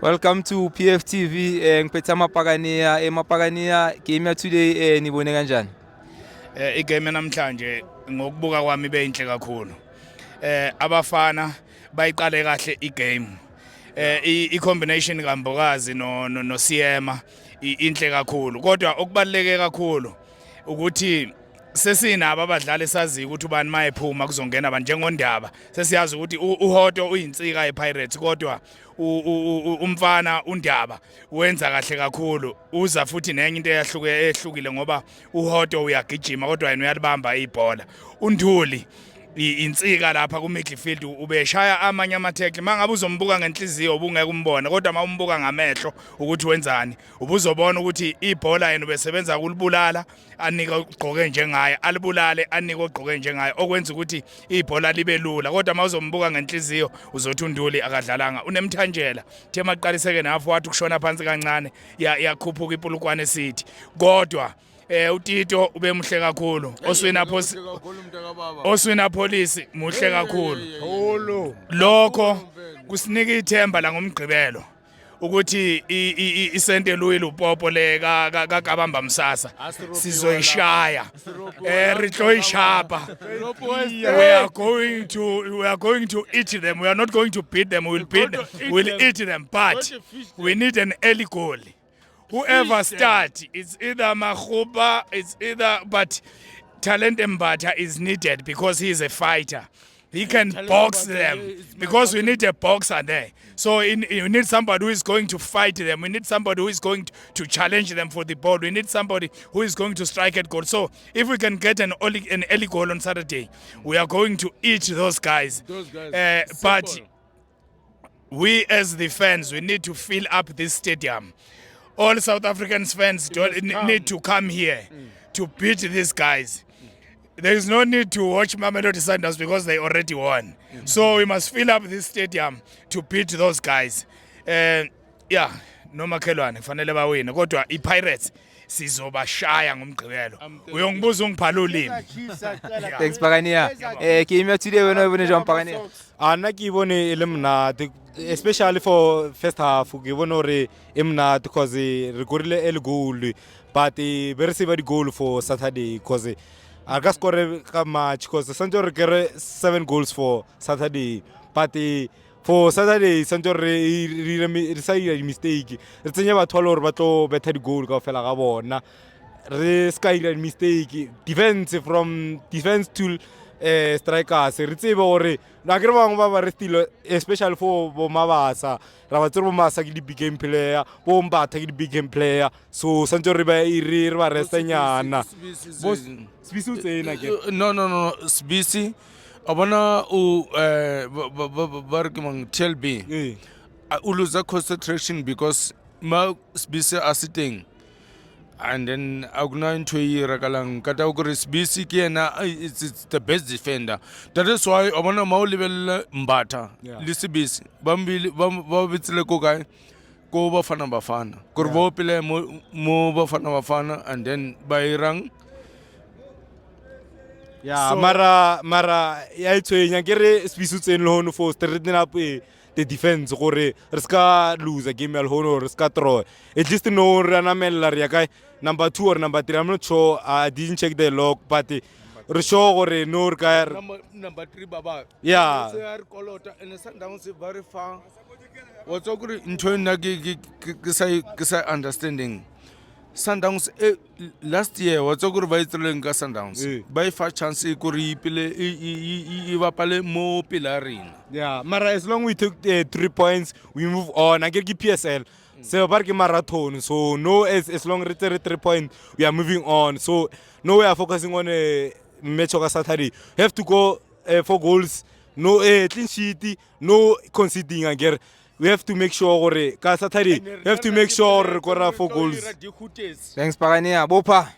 Welcome to PFTV. Ngiphethe Mapagania. Mapagania game ya today nibone kanjani? Igame namhlanje ngokubuka kwami beyinhle kakhulu. Abafana bayiqale kahle igame. I-combination kaMbokazi no Siyema inhle kakhulu. Kodwa okubaleke kakhulu ukuthi sesinabo abadlali esaziyo ukuthi ubani mayephuma kuzongena abantu njengondaba sesiyazi ukuthi uHoto uyinsika ePirates kodwa umfana uNdaba wenza kahle kakhulu uza futhi nenye into ehlukile ngoba uHoto uyagijima kodwa yena uyalibamba ibhola uNduli insika lapha ku midfield ubeshaya amanye amathekle mangabe uzombuka ngenhliziyo ubungeke umbone kodwa mawumbuka ngamehlo ukuthi wenzani ubuzobona ukuthi ibhola yena ubesebenza kulibulala anika ugqoke njengaye alibulale anika ugqoke njengaye okwenza ukuthi ibhola libe lula kodwa mawuzombuka ngenhliziyo uzothi uNduli akadlalanga unemthanjela the maqaliseke nafu wathi kushona phansi kancane yakhuphuka ipulukwane esithi kodwa uTito ubemhle kakhulu oswina police muhle kakhulu lokho kusinika ithemba la ngomgqibelo ukuthi isente Louis Lupopo le kaGabamba Msasa sizoyishaya ritloyishapa we are going to eat them. We are not going to beat them, we'll eat them, but we need an early goal. Whoever starts, it's either Makhuba, but Talent Mbata is needed because he is a fighter. He can box them because we need a boxer there. So you need somebody who is going to fight them. We need somebody who is going to challenge them for the ball. We need somebody who is going to strike at goal. So if we can get an early goal on Saturday, we are going to eat those guys. But we as the fans, we need to fill up this stadium. All South African fans need to come here to beat these guys. There is no need to watch Mamelodi Sundowns because they already won. So we must fill up this stadium to beat those guys. Yeah, no makhelwane fanele bawine kodwa iPirates sizobashaya ngomgqibelo. Uyongibuza ungibhala ulimi. Thanks Pagania. Game ya today wena ubone njani Pagania? Ana ke ibone ile mnate especially for first half ke ibone hore emnate because re gorile el goal but be receive the goal for Saturday because I got score ka match because Santo re kere 7 goals for Saturday but for Saturday Santo re sa mistake re tsenya batho ba hore ba tlo betha di goal ka fela ga bona re ska mistake defense to strikers re tsebe gore na ke re bangwe ba re stilo especially for bo Mabasa ra ba tsere bo Masa ke di big game player bo Mbatha ke di big game player so santse re ba restanyana Sibisi tsena ke no Sibisi abona u ba re ke mang TLB u lose concentration because ma Sibisi a sitting and then aguna into irakalang kata ukuri Sibisi ke na it's the best defender. That is why abona ma level Mbatha le Sibisi bambili ba bitsile ko kae ko bafana ko bo pele mo bafana and then ba irang yeah so, mara ya itswenya ke re Sibisi tsene le hono for straighten up the defense gore re ska lose a game al hono re ska throw at least no rana mella re kai number 2 or number 3 I'm not sure I didn't check the log but re sure gore no re ka number 3 baba yeah kolota and Sundowns very far what's okuri into na ke sa understanding Sundowns last year what's okuri ba itleng ka Sundowns by fa chance e kuri pele e bapale mo pilarin yeah mara as long we took 3 points we move on I get PSL so barke marathon so no as long as 3 points we are moving on so no we are focusing on a match of Saturday we have to go 4 goals no clean sheet no conceding again we have to make sure gore ka Saturday we have to make sure gore 4 goals Thanks Pagania. Bopa.